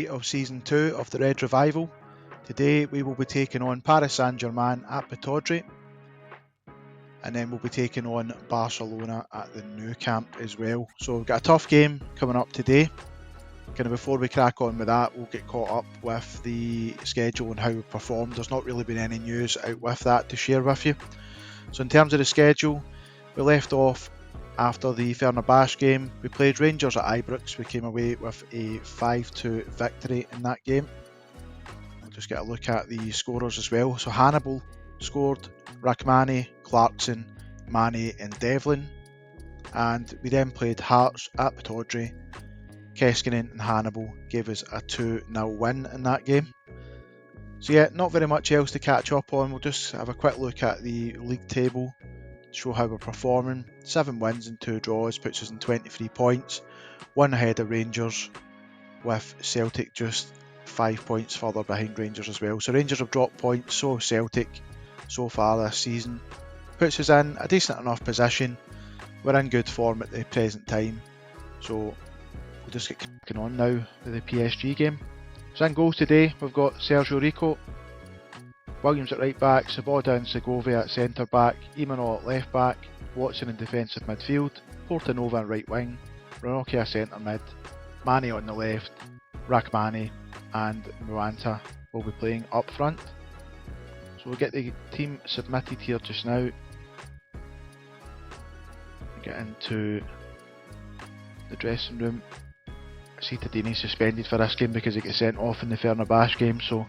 Of Season 2 of the Red Revival. Today we will be taking on Paris Saint-Germain at Pittodrie, and then we'll be taking on Barcelona at the Nou Camp as well. So we've got a tough game coming up today. Before we crack on with that, we'll get caught up with the schedule and how we performed. There's not really been any news out with that to share with you. So in terms of the schedule, we left off after the Fenerbahce game. We played Rangers at Ibrox. We came away with a 5-2 victory in that game. We'll just get a look at the scorers as well. So Hannibal scored, Rachmani, Clarkson, Mane and Devlin. And we then played Hearts at Pittodrie. Keskinen and Hannibal gave us a 2-0 win in that game. So yeah, not very much else to catch up on. We'll just have a quick look at the league table, show how we're performing. 7 wins and 2 draws puts us in 23 points, 1 ahead of Rangers, with Celtic just 5 points further behind Rangers as well. So Rangers have dropped points, so have Celtic so far this season. Puts us in a decent enough position. We're in good form at the present time, so we'll just get cracking on now with the PSG game. So in goals today we've got Sergio Rico, Williams at right back, Svoboda and Segovia at centre back, Imanol at left back, Watson in defensive midfield, Portanova in right wing, Ranocchia centre mid, Mane on the left, Rachmani and Muanta will be playing up front. So we'll get the team submitted here just now. Get into the dressing room. Pittodrie suspended for this game because he got sent off in the Fenerbahce game, so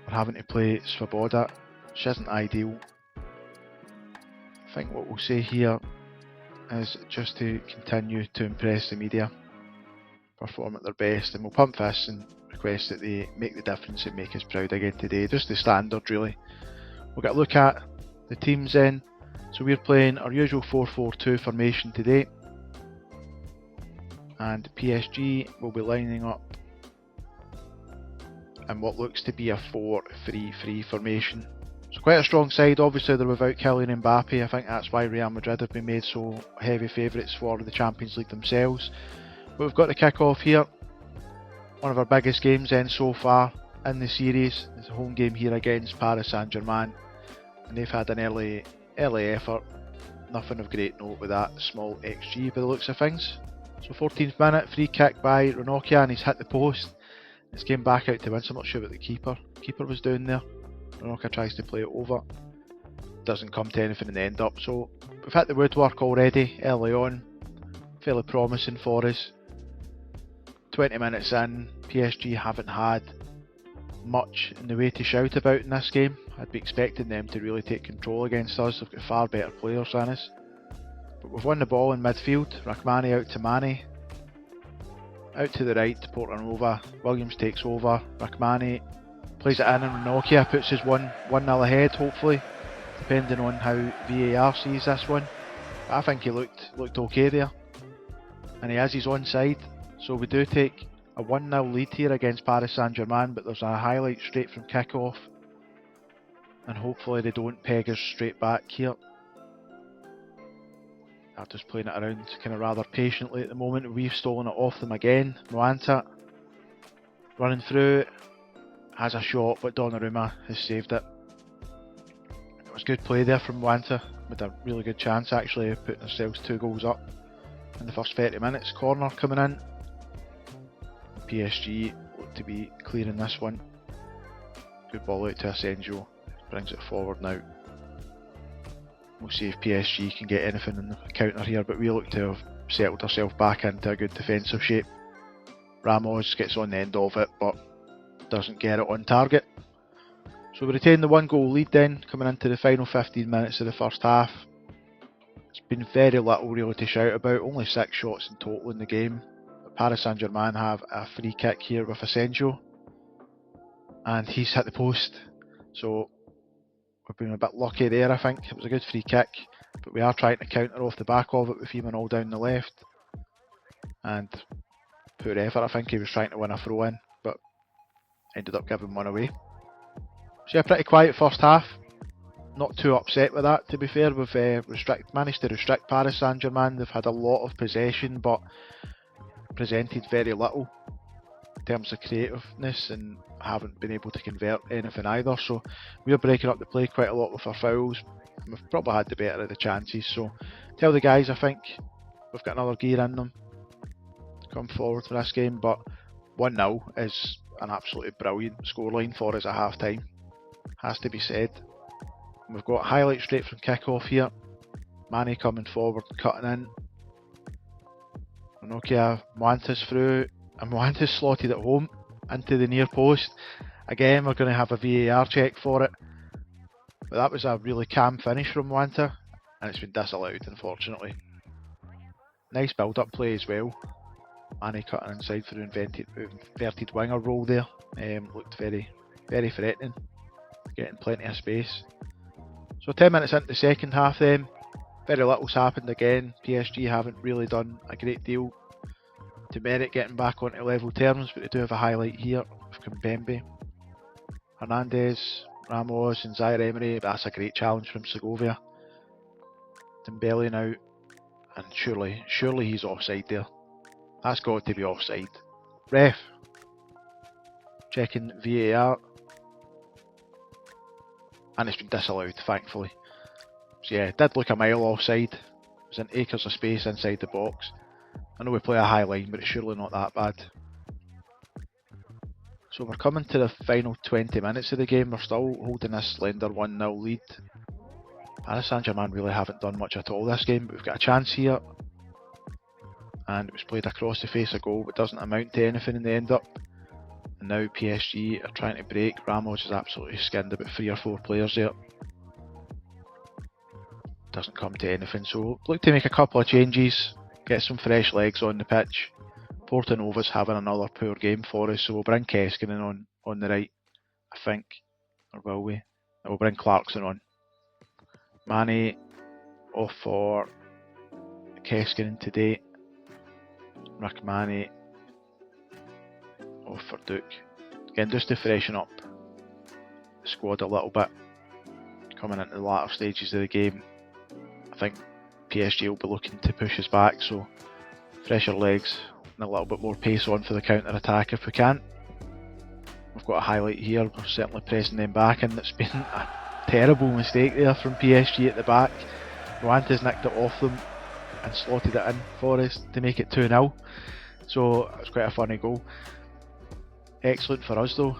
we're having to play Svoboda, which isn't ideal. I think what we'll say here is just to continue to impress the media, perform at their best, and we'll pump fists and request that they make the difference and make us proud again today. Just the standard really. We'll get a look at the teams then. So we're playing our usual 4-4-2 formation today, and PSG will be lining up in what looks to be a 4-3-3 formation. So quite a strong side. Obviously they're without Kylian Mbappe. I think that's why Real Madrid have been made so heavy favourites for the Champions League themselves. But we've got the kick-off here. One of our biggest games then so far in the series. It's a home game here against Paris Saint-Germain, and they've had an early effort. Nothing of great note with that small XG by the looks of things. So 14th minute, free kick by Ranocchia and he's hit the post. It's came back out to win, so I'm not sure what the keeper was doing there. Ranocchia tries to play it over. Doesn't come to anything in the end up. So we've hit the woodwork already early on. Fairly promising for us. 20 minutes in, PSG haven't had much in the way to shout about in this game. I'd be expecting them to really take control against us. They've got far better players than us. But we've won the ball in midfield. Rachmani out to Mane. Out to the right, Portanova. Williams takes over. Rachmani plays it in and Ranocchia puts us 1-0 ahead, hopefully. Depending on how VAR sees this one. But I think he looked okay there. And he has his onside. So we do take a 1-0 lead here against Paris Saint-Germain, but there's a highlight straight from kick-off. And hopefully they don't peg us straight back here. I'm just playing it around kind of rather patiently at the moment. We've stolen it off them again. Muanta running through, has a shot, but Donnarumma has saved it. It was good play there from Muanta. With a really good chance actually of putting ourselves 2 goals up in the first 30 minutes. Corner coming in. PSG look to be clearing this one. Good ball out to Asensio. Brings it forward now. We'll see if PSG can get anything in the counter here, but we look to have settled ourselves back into a good defensive shape. Ramos gets on the end of it, but doesn't get it on target. So we retain the 1-goal lead then, coming into the final 15 minutes of the first half. It's been very little really to shout about, only 6 shots in total in the game. But Paris Saint-Germain have a free kick here with Asensio, and he's hit the post. So we've been a bit lucky there, I think. It was a good free kick, but we are trying to counter off the back of it with Imanol down the left. And poor effort, I think he was trying to win a throw in, but ended up giving one away. So yeah, pretty quiet first half. Not too upset with that, to be fair. We've managed to restrict Paris Saint-Germain. They've had a lot of possession, but presented very little. terms of creativeness and haven't been able to convert anything either. So we're breaking up the play quite a lot with our fouls. We've probably had the better of the chances. So tell the guys, I think we've got another gear in them. Come forward for this game, but 1-0 is an absolutely brilliant scoreline for us at half time. Has to be said. We've got highlights straight from kick-off here. Manny coming forward, cutting in. Nokia Mwanta's through, and Mwanta's slotted at home into the near post. Again, we're going to have a VAR check for it. But that was a really calm finish from Mwanta, and it's been disallowed, unfortunately. Nice build-up play as well. Manny cutting inside for the inverted winger role there. Looked very, very threatening. Getting plenty of space. So 10 minutes into the second half then. Very little's happened again. PSG haven't really done a great deal to merit getting back onto level terms, but they do have a highlight here of Kimpembe. Hernandez, Ramos and Zaire Emery, but that's a great challenge from Segovia. Dembele now, and surely he's offside there. That's got to be offside. Ref. Checking VAR. And it's been disallowed, thankfully. So yeah, it did look a mile offside. There's an acres of space inside the box. I know we play a high line, but it's surely not that bad. So we're coming to the final 20 minutes of the game. We're still holding this slender 1-0 lead. Paris Saint-Germain really haven't done much at all this game, but we've got a chance here. And it was played across the face of goal, but doesn't amount to anything in the end up. And now PSG are trying to break. Ramos has absolutely skinned about 3 or 4 players there. Doesn't come to anything, so look to make a couple of changes, get some fresh legs on the pitch. Portanova's having another poor game for us, so we'll bring Keskinen on the right, I think, or will we? No, we'll bring Clarkson on. Manny off for Keskinen today. Manny off for Duke. Again, just to freshen up the squad a little bit, coming into the latter stages of the game. I think PSG will be looking to push us back, so fresher legs and a little bit more pace on for the counter-attack if we can. We've got a highlight here, we're certainly pressing them back, and it's been a terrible mistake there from PSG at the back. Mwanta's nicked it off them and slotted it in for us to make it 2-0, so it was quite a funny goal. Excellent for us though.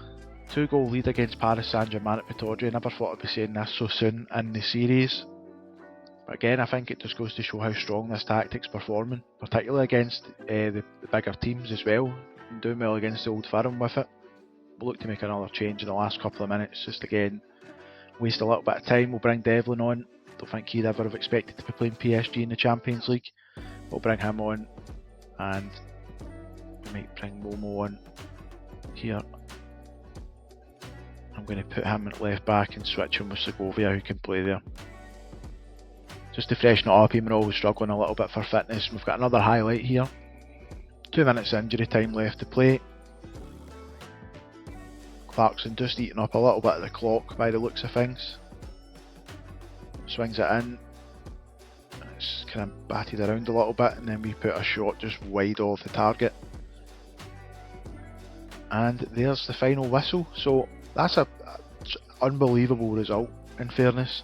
2-goal lead against Paris Saint-Germain at Pittodrie. Never thought I'd be saying this so soon in the series. But again, I think it just goes to show how strong this tactic's performing, particularly against the bigger teams as well, and doing well against the Old Firm with it. We'll look to make another change in the last couple of minutes, just again, waste a little bit of time. We'll bring Devlin on. Don't think he'd ever have expected to be playing PSG in the Champions League. We'll bring him on, and we might bring Momo on here. I'm going to put him at left back and switch him with Segovia, who can play there. Just to freshen it up, even though we're struggling a little bit for fitness. We've got another highlight here. 2 minutes injury time left to play. Clarkson just eating up a little bit of the clock by the looks of things. Swings it in. It's kind of batted around a little bit, and then we put a shot just wide of the target. And there's the final whistle. So that's an unbelievable result, in fairness.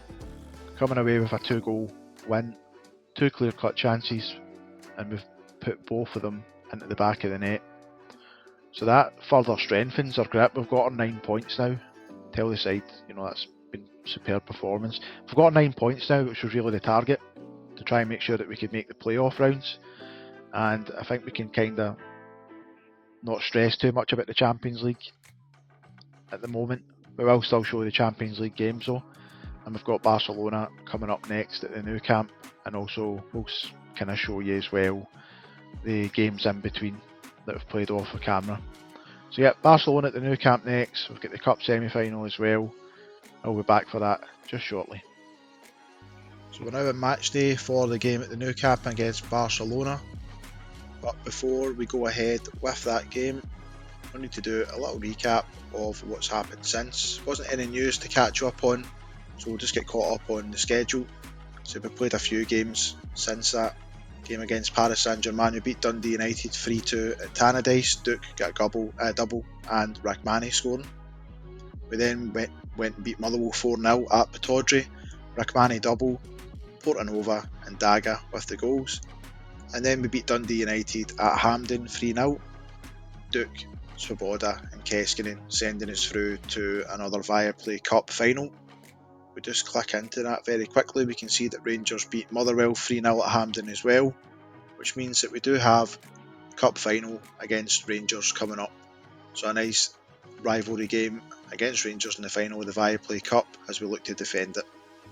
Coming away with a 2-goal win, 2 clear-cut chances, and we've put both of them into the back of the net. So that further strengthens our grip. We've got our 9 points now. Tell the side, that's been superb performance. We've got our 9 points now, which was really the target, to try and make sure that we could make the playoff rounds. And I think we can kind of not stress too much about the Champions League at the moment. We will still show the Champions League games though. And we've got Barcelona coming up next at the Nou Camp, and also we'll kind of show you as well the games in between that we've played off the camera. So yeah, Barcelona at the Nou Camp next. We've got the Cup semi-final as well. I'll be back for that just shortly. So we're now in match day for the game at the Nou Camp against Barcelona. But before we go ahead with that game, we need to do a little recap of what's happened since. Wasn't any news to catch up on, so we'll just get caught up on the schedule. So we've played a few games since that game against Paris Saint-Germain, who beat Dundee United 3-2 at Tannadice. Duke got a double and Rachmani scoring. We then went and beat Motherwell 4-0 at Pittodrie. Rachmani double, Portanova and Daga with the goals. And then we beat Dundee United at Hampden 3-0. Duke, Swoboda and Keskinen sending us through to another Viaplay Cup final. We just click into that very quickly. We can see that Rangers beat Motherwell 3-0 at Hampden as well, which means that we do have a cup final against Rangers coming up. So a nice rivalry game against Rangers in the final of the Viaplay Cup as we look to defend it.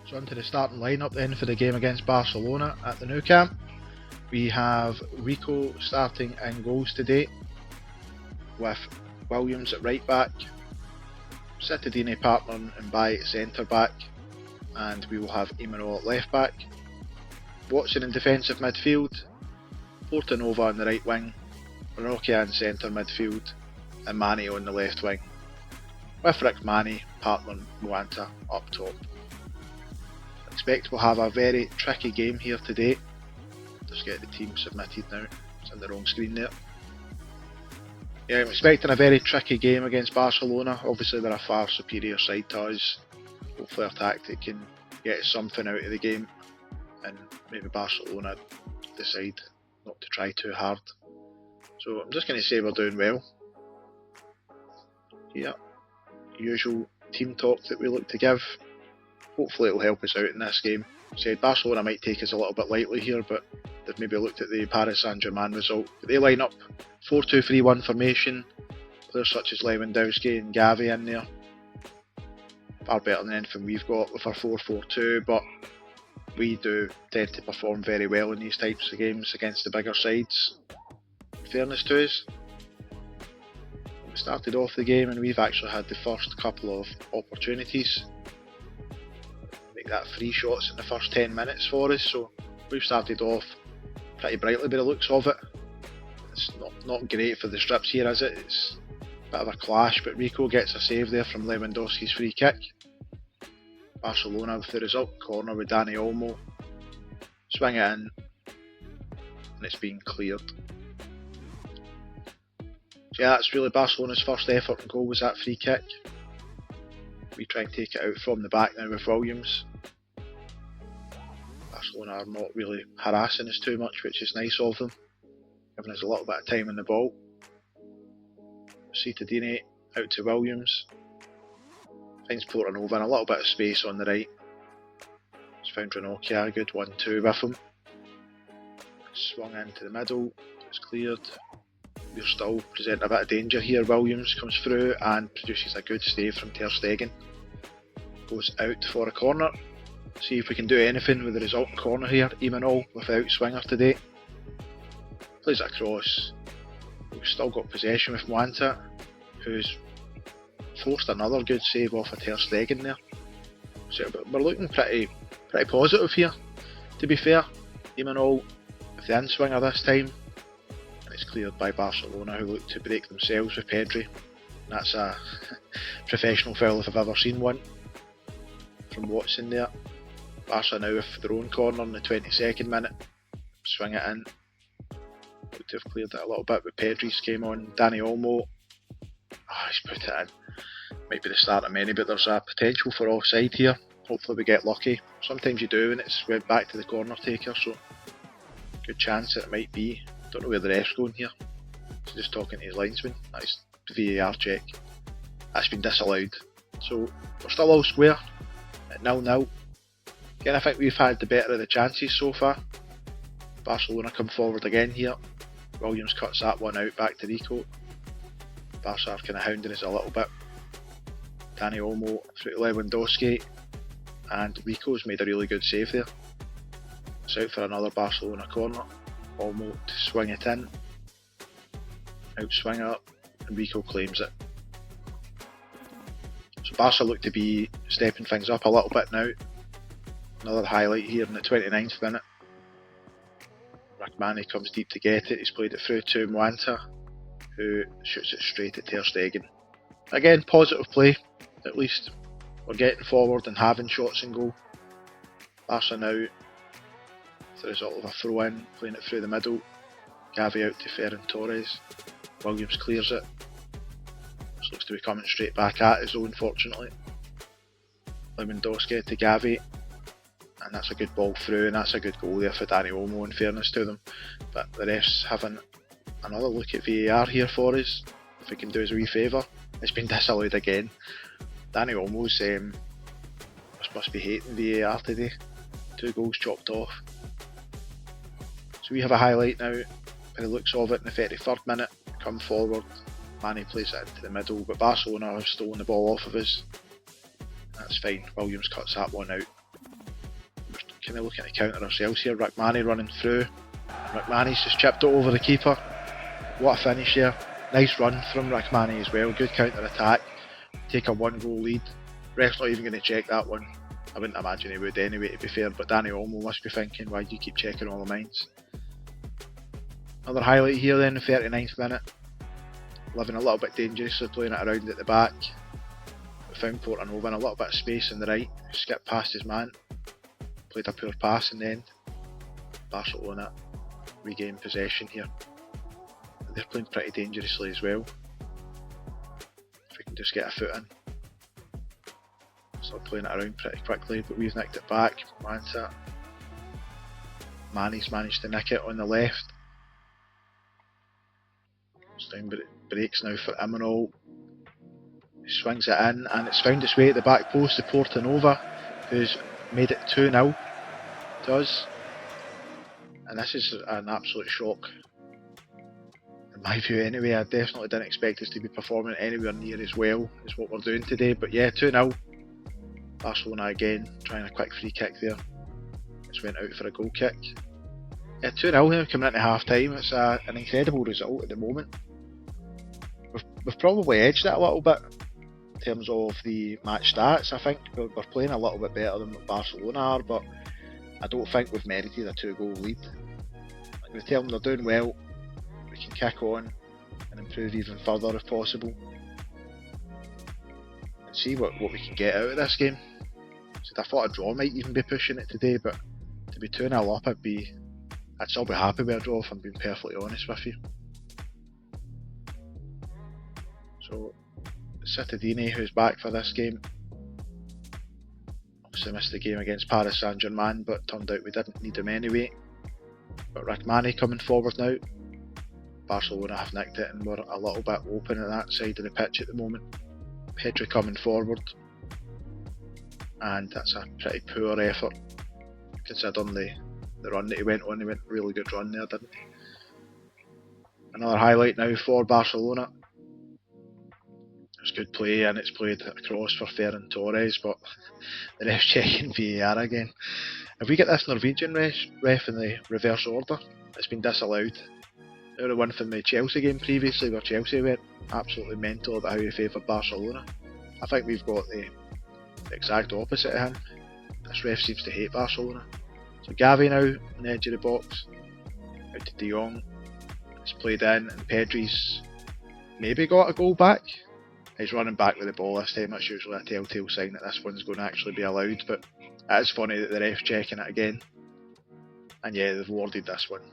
So onto the starting lineup then for the game against Barcelona at the Nou Camp. We have Rico starting in goals today, with Williams at right back, Pittodrie partnering and by centre back, and we will have Emanuel at left back. Watson in defensive midfield, Portanova on the right wing, Ranocchia in centre midfield, and Mane on the left wing, with Rick Mane partnering Moanta up top. I expect we'll have a very tricky game here today. Just get the team submitted now, it's on the wrong screen there. Yeah, I'm expecting a very tricky game against Barcelona. Obviously they're a far superior side to us. Hopefully our tactic can get something out of the game and maybe Barcelona decide not to try too hard. So I'm just going to say we're doing well. Yeah, usual team talk that we look to give. Hopefully it'll help us out in this game. Said Barcelona might take us a little bit lightly here, but they've maybe looked at the Paris Saint-Germain result. But they line up 4-2-3-1 formation, players such as Lewandowski and Gavi in there. Far better than anything we've got with our 4-4-2, but we do tend to perform very well in these types of games against the bigger sides. In fairness to us, we started off the game and we've actually had the first couple of opportunities. Make that 3 shots in the first 10 minutes for us, so we've started off pretty brightly by the looks of it. It's not great for the strips here, is it? It's a bit of a clash, but Rico gets a save there from Lewandowski's free kick. Barcelona with the result, corner with Dani Olmo. Swing it in, and it's been cleared. So yeah, that's really Barcelona's first effort and goal was that free kick. We try and take it out from the back now with Williams. Barcelona are not really harassing us too much, which is nice of them, giving us a little bit of time on the ball. Pittodrie out to Williams. Finds Portanova and a little bit of space on the right. He's found Ranocchia, a good 1-2 with him. Swung into the middle, it's cleared. We're still presenting a bit of danger here. Williams comes through and produces a good save from Ter Stegen. Goes out for a corner. See if we can do anything with the resulting corner here. Emanuel without swinger today. Plays it across. We've still got possession with Moanta, who's forced another good save off of Ter Stegen there. So we're looking pretty positive here, to be fair. Emanuel with the in-swinger this time, and it's cleared by Barcelona, who look to break themselves with Pedri. That's a professional foul if I've ever seen one from Watson there. Barca now with their own corner in the 22nd minute. Swing it in. Look to have cleared it a little bit, but Pedri's came on. Dani Olmo. He's put it in. Might be the start of many, but there's a potential for offside here. Hopefully we get lucky. Sometimes you do, and it's went back to the corner taker, so good chance that it might be. Don't know where the ref's going here. He's just talking to his linesman. Nice VAR check. That's been disallowed. So we're still all square at 0-0. Again, I think we've had the better of the chances so far. Barcelona come forward again here. Williams cuts that one out back to Rico. Barca are kind of hounding us a little bit. Dani Olmo through to Lewandowski, and Rico's made a really good save there. It's out for another Barcelona corner. Olmo to swing it in. Out swing up, and Rico claims it. So Barca look to be stepping things up a little bit now. Another highlight here in the 29th minute. Rachmani comes deep to get it. He's played it through to Moanta, who shoots it straight at Ter Stegen. Again, positive play. At least we're getting forward and having shots in goal. Barca now the result of a throw in, playing it through the middle. Gavi out to Ferran Torres. Williams clears it. This looks to be coming straight back at his own, fortunately. Lewandowski to Gavi. And that's a good ball through, and that's a good goal there for Dani Olmo, in fairness to them. But the refs having another look at VAR here for us, if we can do us a wee favour. It's been disallowed again. Dani Olmo's must be hating VAR today. 2 goals chopped off. So we have a highlight now, by the looks of it, in the 33rd minute. Come forward, Mane plays it into the middle, but Barcelona have stolen the ball off of us. That's fine, Williams cuts that one out. We're kind of looking to counter ourselves here. Rick Mane running through. Rick Mane's just chipped it over the keeper. What a finish here. Nice run from Rick Mane as well, good counter attack. Take a 1-goal lead. Ref's not even going to check that one. I wouldn't imagine he would anyway, to be fair, but Dani Olmo must be thinking, why do you keep checking all the mines? Another highlight here then, the 39th minute. Living a little bit dangerously, playing it around at the back. We found Portanova in a little bit of space on the right, skipped past his man. Played a poor pass in the end. Barcelona regained possession here. They're playing pretty dangerously as well. If we can just get a foot in. Still playing it around pretty quickly, but we've nicked it back. Mane's managed to nick it on the left. Stein breaks now for Imanol. He swings it in, and it's found its way at the back post to Portanova, who's made it 2-0 to us. And this is an absolute shock, in my view anyway. I definitely didn't expect us to be performing anywhere near as well as what we're doing today, but yeah, 2-0. Barcelona again, trying a quick free kick there. It's went out for a goal kick. Yeah, 2-0 here coming into half time. It's an incredible result at the moment. We've probably edged it a little bit in terms of the match stats. I think we're playing a little bit better than what Barcelona are, but I don't think we've merited a 2-goal lead. I'm going to tell them they're doing well. We can kick on and improve even further if possible. And see what we can get out of this game. So I thought a draw might even be pushing it today, but to be 2-0 up, I'd still be happy with a draw if I'm being perfectly honest with you. So, Pittodrie, who's back for this game, obviously missed the game against Paris Saint-Germain, but turned out we didn't need him anyway. But Rick Mane coming forward now. Barcelona have nicked it and we're a little bit open at that side of the pitch at the moment. Pittodrie coming forward, and that's a pretty poor effort considering the run that he went on. He went a really good run there, didn't he? Another highlight now for Barcelona. It's good play, and it's played across for Ferran Torres, but the ref's checking VAR again. If we get this Norwegian ref in the reverse order, it's been disallowed. Now the one from the Chelsea game previously, where Chelsea went absolutely mental about how he favoured Barcelona. I think we've got the exact opposite of him. This ref seems to hate Barcelona. So Gavi now on the edge of the box, out to De Jong. It's played in, and Pedri's maybe got a goal back. He's running back with the ball this time. That's usually a telltale sign that this one's going to actually be allowed, but it is funny that the ref's checking it again. And yeah, they've awarded this one.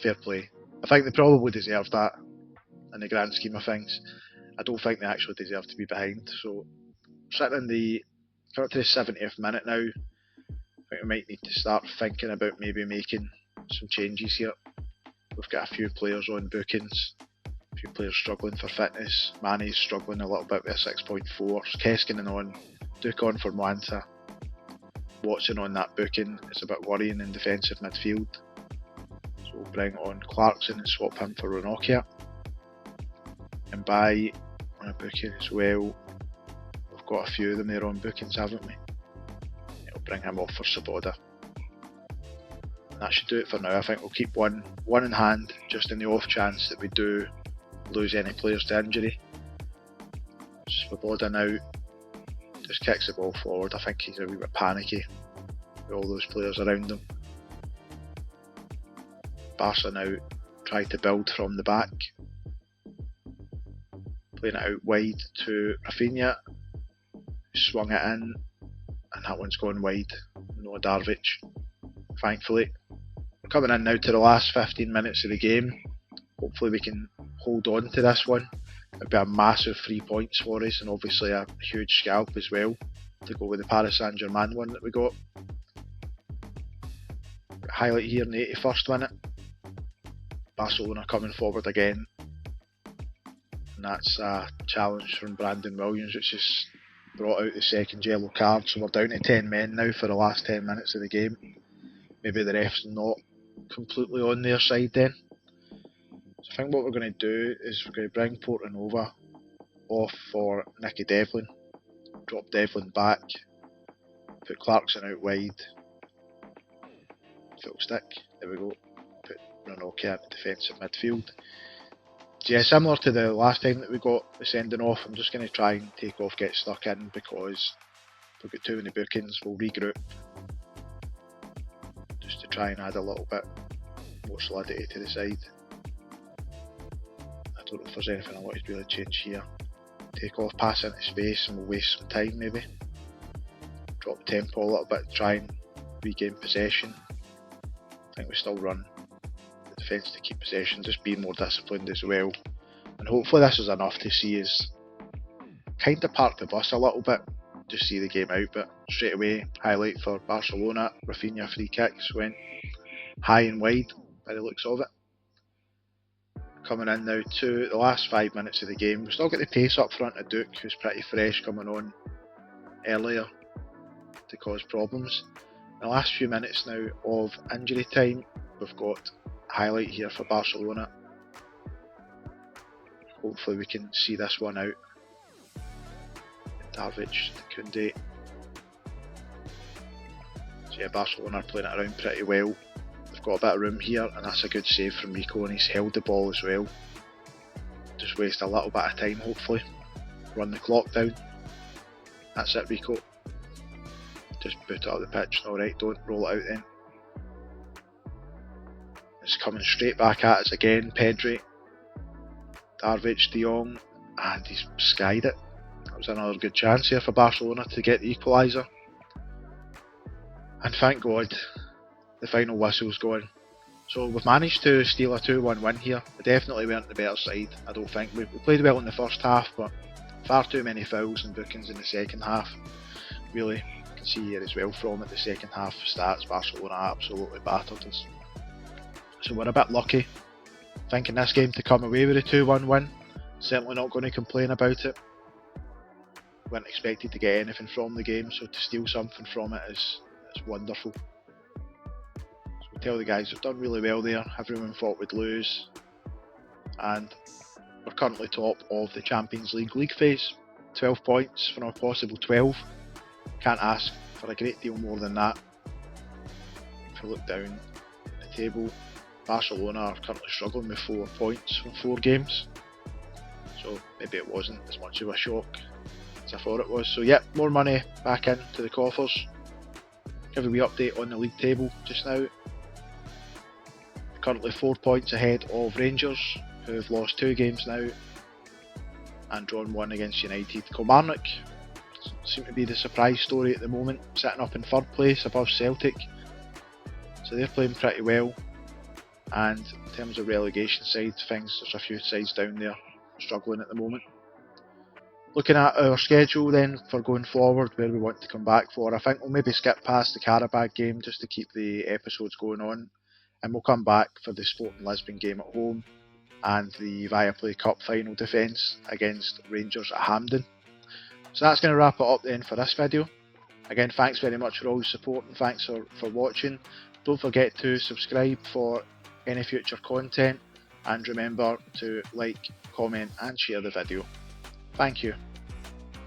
Fair play. I think they probably deserved that in the grand scheme of things. I don't think they actually deserve to be behind. So, sitting in coming up to the 70th minute now, I think we might need to start thinking about maybe making some changes here. We've got a few players on bookings, a few players struggling for fitness. Mane's struggling a little bit with a 6.4. Keskinen on, Duke on for Mwanta. Watson on that booking is a bit worrying in defensive midfield. So we'll bring on Clarkson and swap him for Ranocchia. And Mbaye on a booking as well. We've got a few of them there on bookings, haven't we? We'll bring him off for Saboda. And that should do it for now. I think we'll keep one in hand, just in the off chance that we do lose any players to injury. Saboda now just kicks the ball forward. I think he's a wee bit panicky with all those players around him. Barca now try to build from the back, playing it out wide to Rafinha, swung it in, and that one's gone wide. No Darvic, thankfully. Coming in now to the last 15 minutes of the game. Hopefully we can hold on to this one. It'd be a massive 3 points for us, and obviously a huge scalp as well to go with the Paris Saint-Germain one that we got. Highlight here in the 81st minute. Barcelona coming forward again, and that's a challenge from Brandon Williams, which has brought out the second yellow card. So we're down to 10 men now for the last 10 minutes of the game. Maybe the ref's not completely on their side then. So I think what we're going to do is we're going to bring Portanova off for Nicky Devlin, drop Devlin back, put Clarkson out wide, full stick, there we go, put Nou Camp in defensive midfield. So yeah, similar to the last time that we got the sending off, I'm just going to try and take off, get stuck in, because we've got too many bookings. We'll regroup just to try and add a little bit more solidity to the side. I don't know if there's anything I want to really change here. Take off, pass into space, and we'll waste some time maybe. Drop tempo a little bit, try and regain possession. I think we still run the defence to keep possession, just be more disciplined as well. And hopefully this is enough to see us kind of park the bus a little bit, just see the game out. But straight away, highlight for Barcelona, Rafinha free kicks went high and wide by the looks of it. Coming in now to the last 5 minutes of the game. We've still got the pace up front of Duke, who's pretty fresh, coming on earlier to cause problems. In the last few minutes now of injury time, we've got a highlight here for Barcelona. Hopefully we can see this one out. Darvic, Kunde. So yeah, Barcelona are playing it around pretty well. They've got a bit of room here, and that's a good save from Rico, and he's held the ball as well. Just waste a little bit of time hopefully. Run the clock down. That's it, Rico. Just boot it up the pitch. Alright, don't roll it out then. It's coming straight back at us again. Pittodrie, Darvic, De Jong, and he's skied it. That was another good chance here for Barcelona to get the equaliser. And thank God the final whistle's gone. So we've managed to steal a 2-1 win here. We definitely weren't the better side, I don't think. We played well in the first half, but far too many fouls and bookings in the second half. Really, you can see here as well from it, the second half stats, Barcelona absolutely battered us. So we're a bit lucky, thinking this game to come away with a 2-1 win. Certainly not going to complain about it. Weren't expected to get anything from the game, so to steal something from it is wonderful. So we tell the guys we've done really well there. Everyone thought we'd lose, and we're currently top of the Champions League phase. 12 points from a possible 12. Can't ask for a great deal more than that. If you look down the table, Barcelona are currently struggling with 4 points from 4 games. So maybe it wasn't as much of a shock as I thought it was. So yeah, more money back into the coffers. Give a wee update on the league table just now. Currently 4 points ahead of Rangers, who have lost 2 games now and drawn 1 against United. Kilmarnock seem to be the surprise story at the moment, sitting up in 3rd place above Celtic. So they're playing pretty well. And in terms of relegation side things, there's a few sides down there struggling at the moment. Looking at our schedule then for going forward, where we want to come back for, I think we'll maybe skip past the Qarabag game just to keep the episodes going on, and we'll come back for the Sporting Lisbon game at home and the Viaplay Cup final defence against Rangers at Hampden. So that's going to wrap it up then for this video. Again, thanks very much for all your support, and thanks for watching. Don't forget to subscribe for any future content, and remember to like, comment and share the video. Thank you.